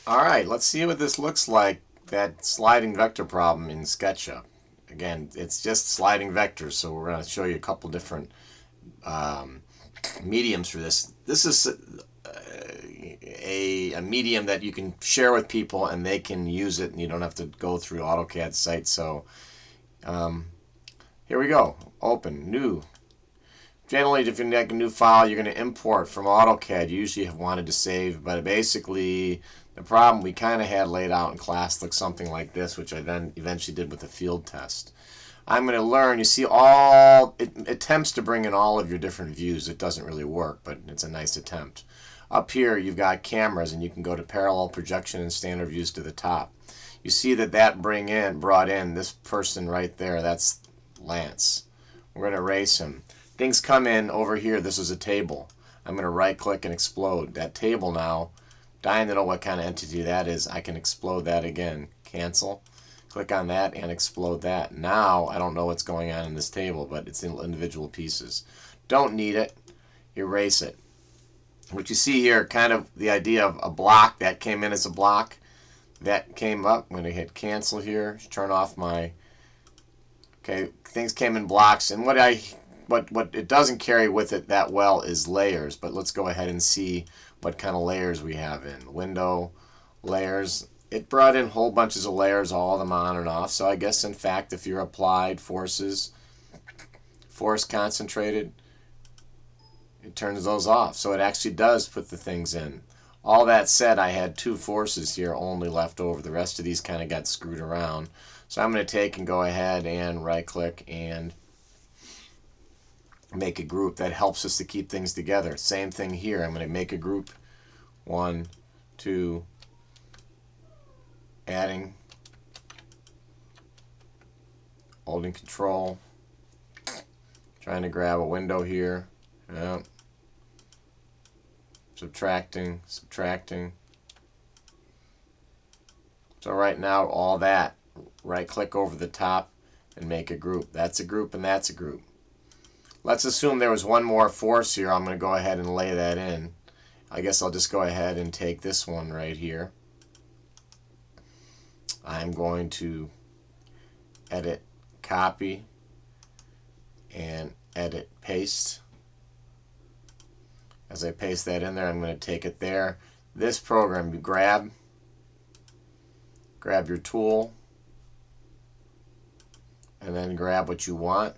Alright, let's see what this looks like, that sliding vector problem in SketchUp. Again, it's just sliding vectors, so we're going to show you a couple different mediums for this. This is a medium that you can share with people and they can use it and you don't have to go through AutoCAD site. So here we go. Open, new. Generally, if you make a new file, you're going to import from AutoCAD. You usually have wanted to save, but basically the problem we kind of had laid out in class looks something like this, which I then eventually did with a field test. I'm going to learn, you see it attempts to bring in all of your different views. It doesn't really work, but it's a nice attempt. Up here you've got cameras and you can go to parallel projection and standard views to the top. You see that brought in this person right there. That's Lance. We're going to erase him. Things come in over here. This is a table. I'm going to right click and explode. That table now, dying to know what kind of entity that is, I can explode that again. Cancel. Click on that and explode that. Now I don't know what's going on in this table, but it's in individual pieces. Don't need it. Erase it. What you see here, kind of the idea of a block that came in as a block. That came up. I'm going to hit cancel here. Turn off my... Okay, things came in blocks. And what it doesn't carry with it that well is layers. But let's go ahead and see what kind of layers we have in. Window, layers. It brought in whole bunches of layers, all of them on and off. So I guess, in fact, if you're applied forces, force concentrated, it turns those off. So it actually does put the things in. All that said, I had two forces here only left over. The rest of these kind of got screwed around. So I'm going to take and go ahead and right click and make a group. That helps us to keep things together. Same thing here. I'm going to make a group. 1, 2, adding, holding control, trying to grab a window here. Yep. Subtracting. So right now, all that, right click over the top and make a group. That's a group and that's a group. Let's assume there was one more force here. I'm going to go ahead and lay that in. I guess I'll just go ahead and take this one right here. I'm going to edit, copy, and edit, paste. As I paste that in there, I'm going to take it there. This program, you grab your tool, and then grab what you want.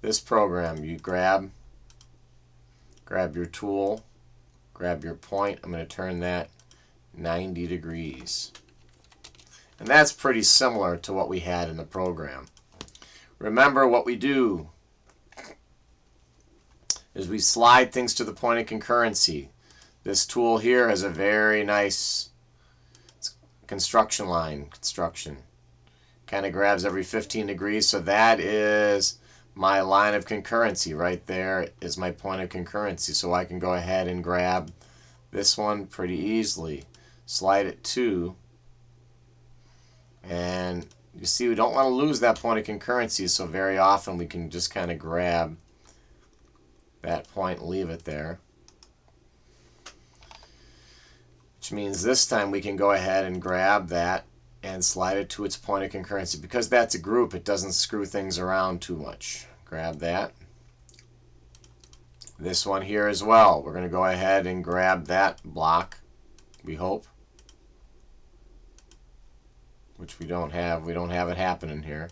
This program, you grab your tool, grab your point. I'm going to turn that 90 degrees. And that's pretty similar to what we had in the program. Remember, what we do is we slide things to the point of concurrency. This tool here has a very nice construction line construction. Kind of grabs every 15 degrees, so that is my line of concurrency. Right there is my point of concurrency, so I can go ahead and grab this one pretty easily. Slide it to, and you see we don't want to lose that point of concurrency, so very often we can just kind of grab that point and leave it there. Which means this time we can go ahead and grab that and slide it to its point of concurrency. Because that's a group, it doesn't screw things around too much. Grab that. This one here as well. We're going to go ahead and grab that block, we hope. Which we don't have. We don't have it happening here.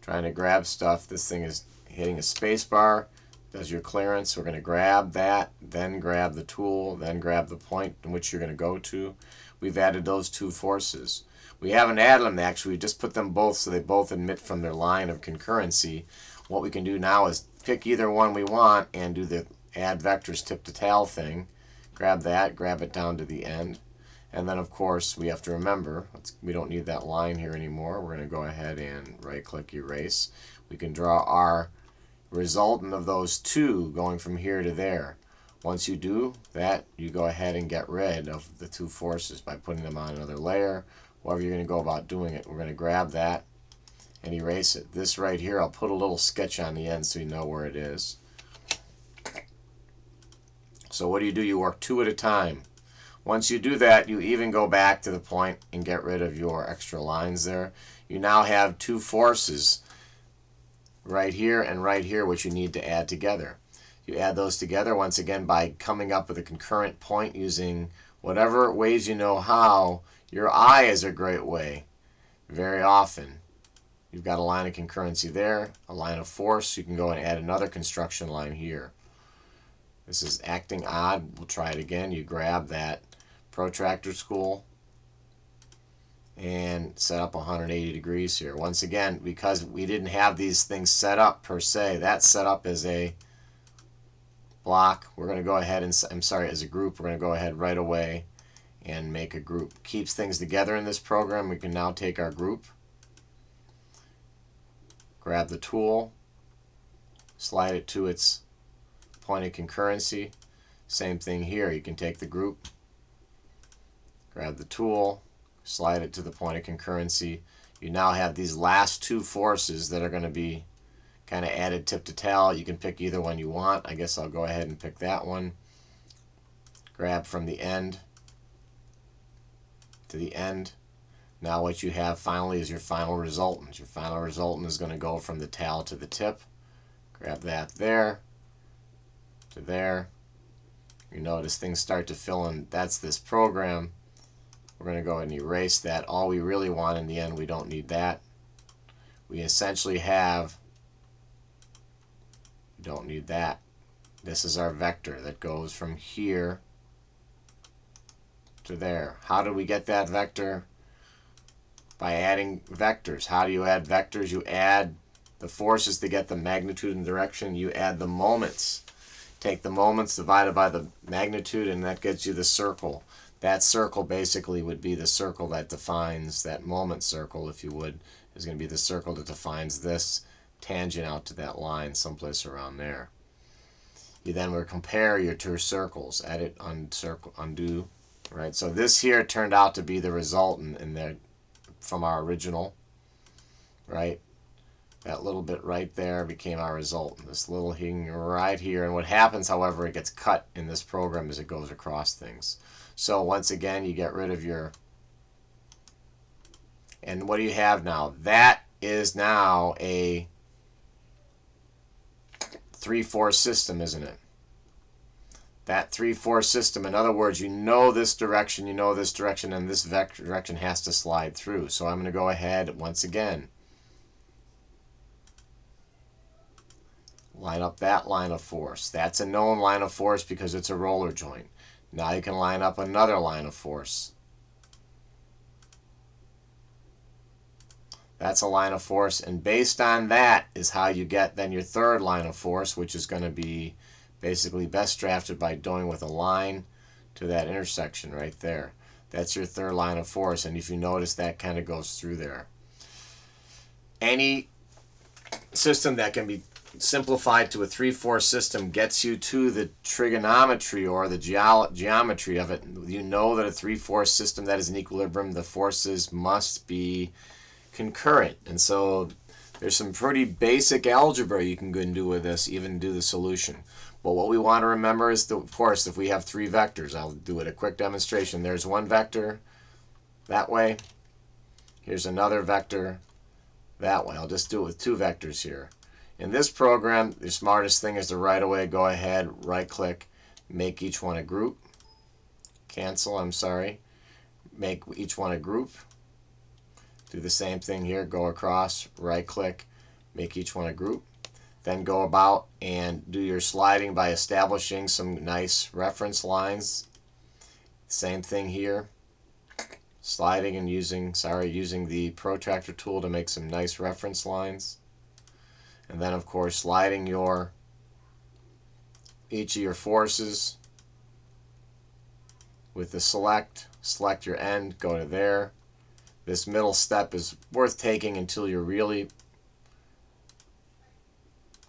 Trying to grab stuff. This thing is hitting a space bar. Does your clearance. We're going to grab that, then grab the tool, then grab the point in which you're going to go to. We've added those two forces. We haven't added them actually, we just put them both so they both emit from their line of concurrency. What we can do now is pick either one we want and do the add vectors tip to tail thing. Grab that, grab it down to the end. And then of course we have to remember, we don't need that line here anymore. We're going to go ahead and right click erase. We can draw our resultant of those two going from here to there. Once you do that, you go ahead and get rid of the two forces by putting them on another layer. However you're going to go about doing it. We're going to grab that and erase it. This right here, I'll put a little sketch on the end so you know where it is. So what do? You work two at a time. Once you do that, you even go back to the point and get rid of your extra lines there. You now have two forces right here and right here, which you need to add together. You add those together once again by coming up with a concurrent point using whatever ways you know how. Your eye is a great way. Very often you've got a line of concurrency there, a line of force. You can go and add another construction line here. This is acting odd. We'll try it again. You grab that protractor spool and set up 180 degrees here. Once again, because we didn't have these things set up per se, that's set up as a block. We're going to go ahead and, as a group, we're going to go ahead right away and make a group. Keeps things together in this program. We can now take our group, grab the tool, slide it to its point of concurrency. Same thing here. You can take the group, grab the tool, slide it to the point of concurrency. You now have these last two forces that are going to be kind of added tip to tail. You can pick either one you want. I guess I'll go ahead and pick that one. Grab from the end to the end. Now what you have finally is your final resultant. Your final resultant is going to go from the tail to the tip. Grab that there to there. You notice things start to fill in. That's this program. We're going to go ahead and erase that. All we really want in the end, we don't need that. We essentially have, we don't need that. This is our vector that goes from here to there. How do we get that vector? By adding vectors. How do you add vectors? You add the forces to get the magnitude and direction. You add the moments. Take the moments divided by the magnitude, and that gets you the circle. That circle basically would be the circle that defines, that moment circle, if you would, is going to be the circle that defines this tangent out to that line someplace around there. You then would compare your two circles, edit, undo, right? So this here turned out to be the resultant in there from our original, right? That little bit right there became our resultant. This little thing right here. And what happens, however, it gets cut in this program as it goes across things. So once again, you get rid of your, and what do you have now? That is now a 3-4 system, isn't it? That 3-4 system, in other words, you know this direction, and this vector direction has to slide through. So I'm going to go ahead once again. Line up that line of force. That's a known line of force because it's a roller joint. Now you can line up another line of force. That's a line of force, and based on that is how you get then your third line of force, which is going to be basically best drafted by doing with a line to that intersection right there. That's your third line of force, and if you notice, that kind of goes through there. Any system that can be simplified to a 3-4 system gets you to the trigonometry or the geometry of it. You know that a 3-4 system that is in equilibrium, the forces must be concurrent. And so there's some pretty basic algebra you can go and do with this, even do the solution. But what we want to remember is, of course, if we have 3 vectors, I'll do it a quick demonstration. There's one vector that way. Here's another vector that way. I'll just do it with 2 vectors here. In this program, the smartest thing is to right away go ahead, right click, make each one a group. Cancel, make each one a group. Do the same thing here, go across, right click, make each one a group. Then go about and do your sliding by establishing some nice reference lines. Same thing here. Sliding and using the protractor tool to make some nice reference lines. And then, of course, sliding each of your forces with the select your end, go to there. This middle step is worth taking until you're really,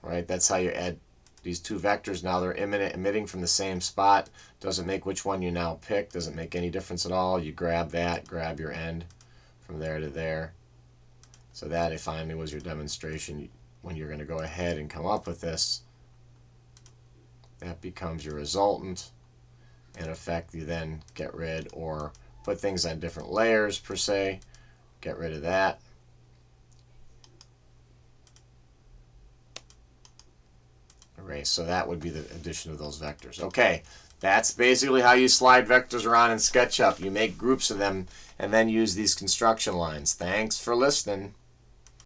right? That's how you add these 2 vectors. Now they're emitting from the same spot. Doesn't make which one you now pick. Doesn't make any difference at all. You grab that, grab your end from there to there. So that finally was your demonstration. When you're going to go ahead and come up with this, that becomes your resultant, In effect, you then get rid or put things on different layers per se. Get rid of that. Erase. So that would be the addition of those vectors. Okay, that's basically how you slide vectors around in SketchUp. You make groups of them and then use these construction lines. Thanks for listening.